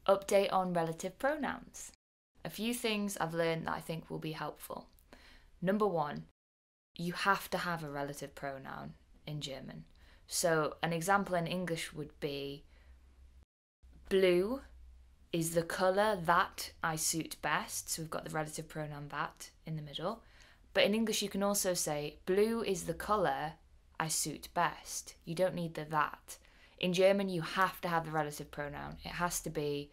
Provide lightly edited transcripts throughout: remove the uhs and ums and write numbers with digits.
Update on relative pronouns. A few things I've learned that I think will be helpful. Number one, you have to have a relative pronoun in German. So an example in English would be blue is the colour that I suit best. So we've got the relative pronoun that in the middle. But in English you can also say blue is the colour I suit best. You don't need the that. In German you have to have the relative pronoun. It has to be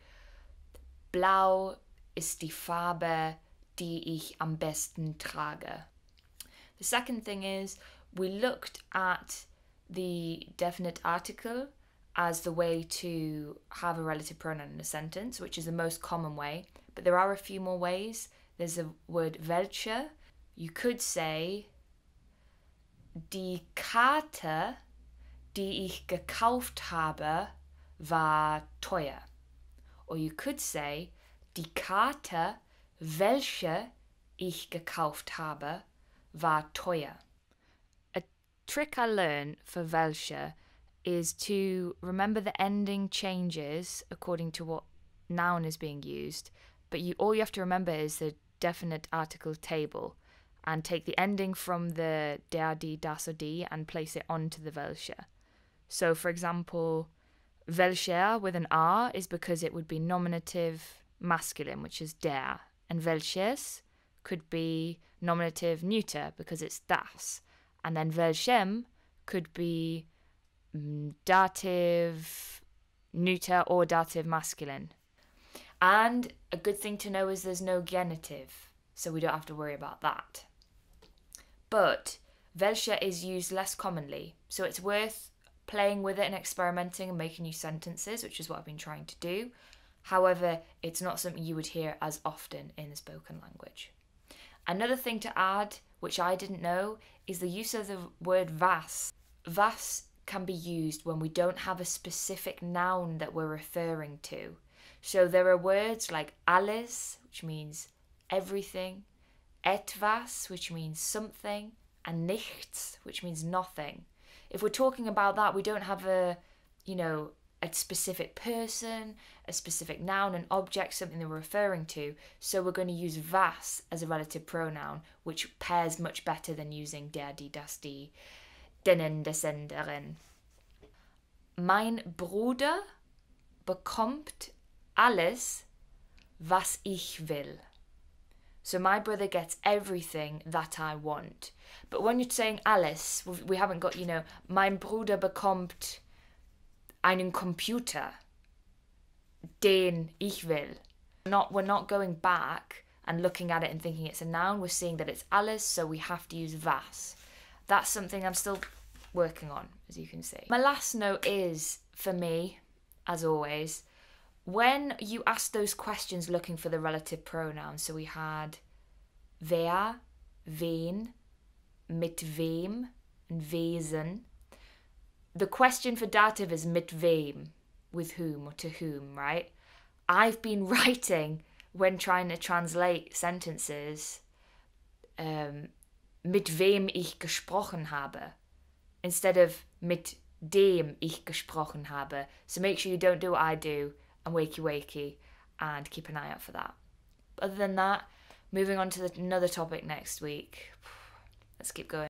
blau ist die Farbe, die ich am besten trage. The second thing is we looked at the definite article as the way to have a relative pronoun in a sentence, which is the most common way. But there are a few more ways. There's the word welche. You could say die Karte, die ich gekauft habe, war teuer. Or you could say die Karte, welche ich gekauft habe, war teuer. A trick I learned for welche is to remember the ending changes according to what noun is being used, but all you have to remember is the definite article table and take the ending from the der, die, das or die and place it onto the welche. So for example, welcher with an R is because it would be nominative masculine, which is der, and welches could be nominative neuter because it's das, and then welchem could be dative neuter or dative masculine. And a good thing to know is there's no genitive, so we don't have to worry about that. But welche is used less commonly, so it's worth playing with it and experimenting and making new sentences, which is what I've been trying to do. However, it's not something you would hear as often in the spoken language. Another thing to add, which I didn't know, is the use of the word was. Was can be used when we don't have a specific noun that we're referring to. So there are words like alles, which means everything, etwas, which means something, and nichts, which means nothing. If we're talking about that, we don't have a specific person, a specific noun, an object, something that we're referring to. So we're going to use was as a relative pronoun, which pairs much better than using der, die, das, die, denen, dessen, deren. Mein Bruder bekommt alles, was ich will. So my brother gets everything that I want. But when you're saying alles, we haven't got, mein Bruder bekommt einen Computer, den ich will. We're not going back and looking at it and thinking it's a noun. We're seeing that it's alles, so we have to use was. That's something I'm still working on, as you can see. My last note is, for me, as always, when you ask those questions looking for the relative pronouns, so we had wer, wen, mit wem, and wesen. The question for dative is mit wem, with whom or to whom, right? I've been writing, when trying to translate sentences, mit wem ich gesprochen habe, instead of mit dem ich gesprochen habe. So make sure you don't do what I do and wakey and keep an eye out for that. But other than that, moving on to another topic next week. Let's keep going.